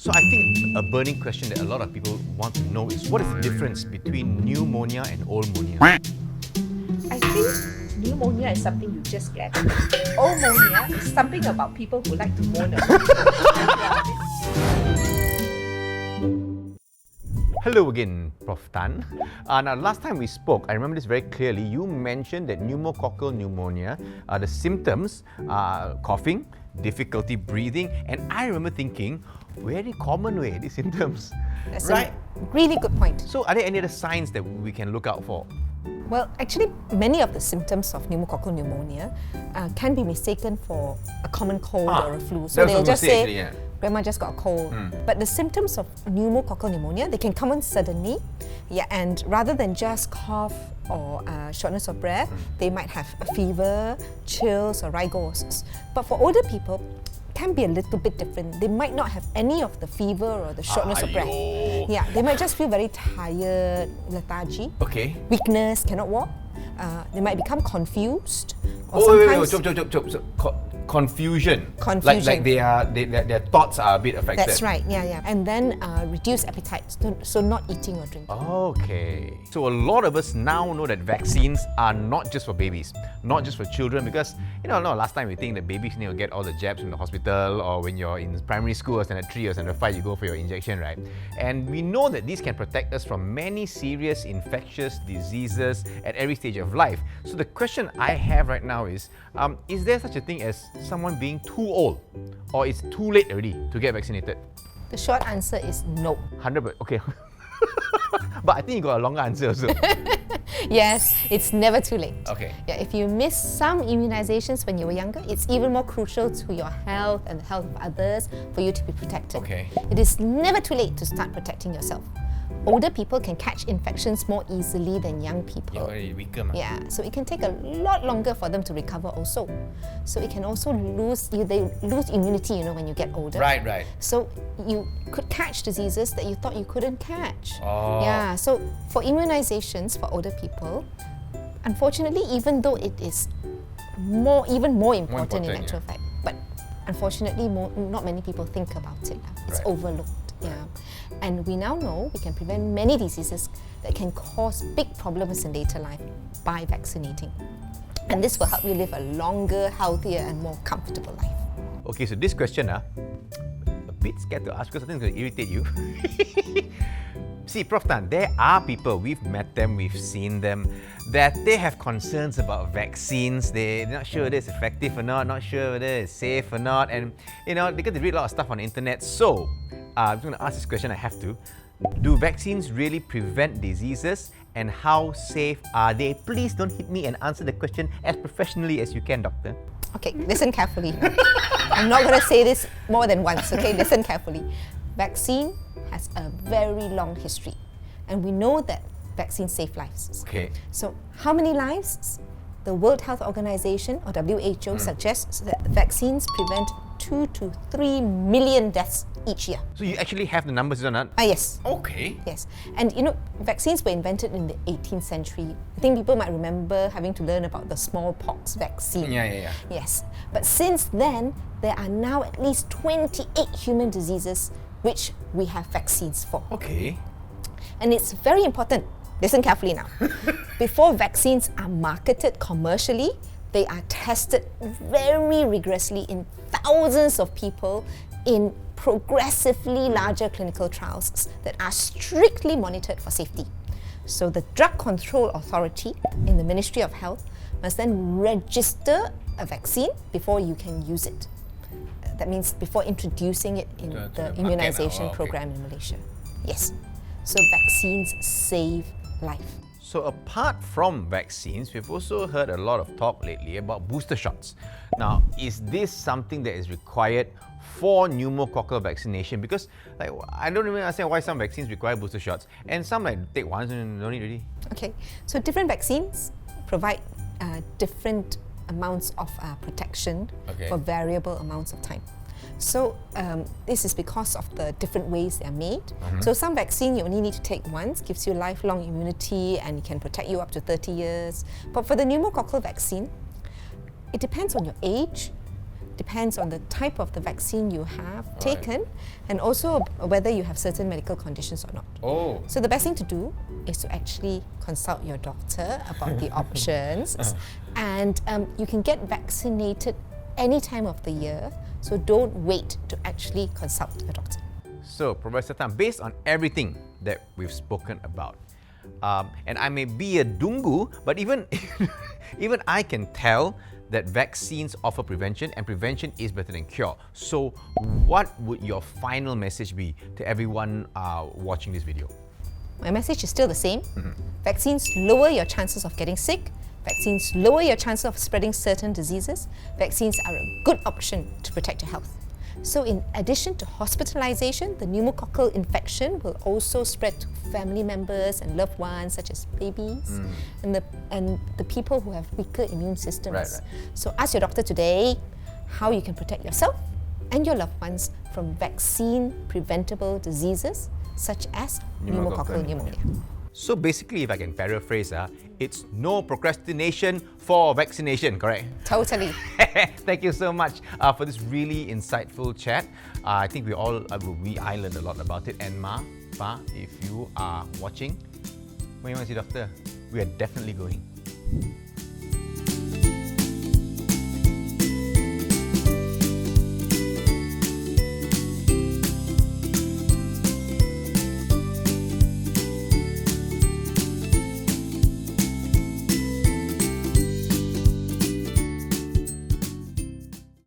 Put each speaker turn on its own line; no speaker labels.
So I think a burning question that a lot of people want to know is what is the difference between pneumonia and pneumonia?
I think pneumonia is something you just get. Pneumonia is something about people who like to moan about.
Hello again, Prof. Tan. Now, last time we spoke, I remember this very clearly. You mentioned that pneumococcal pneumonia, the symptoms are coughing, difficulty breathing, and I remember thinking, very common way, these symptoms.
That's
right?
a really good point.
So, are there any other signs that we can look out for?
Well, actually, many of the symptoms of pneumococcal pneumonia can be mistaken for a common cold or a flu. So they'll just say,
actually, yeah.
Grandma just got a cold. But the symptoms of pneumococcal pneumonia, they can come on suddenly. Yeah, and rather than just cough or shortness of breath, they might have a fever, chills, or rigors. But for older people, can be a little bit different. They might not have any of the fever or the shortness of breath. Yeah, they might just feel very tired, lethargy, weakness, cannot walk. They might become confused. Or
Confusion.
Confusion.
Like their thoughts are a bit affected.
That's right, yeah. And then reduced appetite, so not eating or drinking.
Okay. So a lot of us now know that vaccines are not just for babies, not just for children, because, last time we think that babies need to get all the jabs in the hospital, or when you're in primary school or standard 3 or standard 5, you go for your injection, right? And we know that these can protect us from many serious infectious diseases at every stage of life. So the question I have right now is there such a thing as someone being too old, or it's too late already to get vaccinated?
The short answer is no.
100%, okay. But I think you got a longer answer also.
Yes, it's never too late.
Okay.
Yeah, if you missed some immunizations when you were younger, it's even more crucial to your health and the health of others for you to be protected.
Okay.
It is never too late to start protecting yourself. Older people can catch infections more easily than young people.
You're already weaker, man.
Yeah, so it can take a lot longer for them to recover also. So it can also they lose immunity, when you get older.
Right.
So you could catch diseases that you thought you couldn't catch.
Oh.
Yeah, so for immunizations for older people, unfortunately, even though it is even more important in actual fact, but unfortunately, not many people think about it. It's overlooked. Yeah. And we now know we can prevent many diseases that can cause big problems in later life by vaccinating. And this will help you live a longer, healthier, and more comfortable life.
Okay, so this question, a bit scared to ask because I think it's going to irritate you. See, Prof. Tan, there are people, we've met them, we've seen them, that they have concerns about vaccines. They're not sure whether it's effective or not sure whether it's safe or not, and because they read a lot of stuff on the internet. So, I'm going to ask this question, I have to. Do vaccines really prevent diseases, and how safe are they? Please don't hit me and answer the question as professionally as you can, doctor.
Okay, listen carefully. I'm not going to say this more than once, okay? Listen carefully. Vaccine has a very long history, and we know that vaccines save lives.
Okay.
So, how many lives? The World Health Organization, or WHO, suggests that vaccines prevent 2 to 3 million deaths each year.
So you actually have the numbers on that?
Yes.
Okay.
Yes. And vaccines were invented in the 18th century. I think people might remember having to learn about the smallpox vaccine.
Yeah.
Yes. But since then, there are now at least 28 human diseases which we have vaccines for.
Okay.
And it's very important. Listen carefully now. Before vaccines are marketed commercially, they are tested very rigorously in thousands of people in progressively larger clinical trials that are strictly monitored for safety. So the Drug Control Authority in the Ministry of Health must then register a vaccine before you can use it. That means before introducing it in the immunization program in Malaysia. Yes. So vaccines save life.
So apart from vaccines, we've also heard a lot of talk lately about booster shots. Now, is this something that is required for pneumococcal vaccination? Because I don't really understand why some vaccines require booster shots and some take once and don't need really.
Okay, so different vaccines provide different amounts of protection for variable amounts of time. So this is because of the different ways they are made. So some vaccine you only need to take once, gives you lifelong immunity and can protect you up to 30 years. But for the pneumococcal vaccine, it depends on your age, depends on the type of the vaccine you have taken, and also whether you have certain medical conditions or not.
Oh.
So the best thing to do is to actually consult your doctor about the options, and you can get vaccinated any time of the year, so don't wait to actually consult a doctor.
So, Professor Tan, based on everything that we've spoken about, and I may be a dungu, but even I can tell that vaccines offer prevention, and prevention is better than cure. So, what would your final message be to everyone watching this video?
My message is still the same. Vaccines lower your chances of getting sick. Vaccines lower your chances of spreading certain diseases. Vaccines are a good option to protect your health. So in addition to hospitalization, the pneumococcal infection will also spread to family members and loved ones, such as babies and the people who have weaker immune systems.
Right.
So ask your doctor today how you can protect yourself and your loved ones from vaccine-preventable diseases such as pneumococcal pneumonia.
So basically, if I can paraphrase, it's no procrastination for vaccination, correct?
Totally.
Thank you so much for this really insightful chat. I think I learned a lot about it. And Pa, if you are watching, when you want to see doctor, we are definitely going.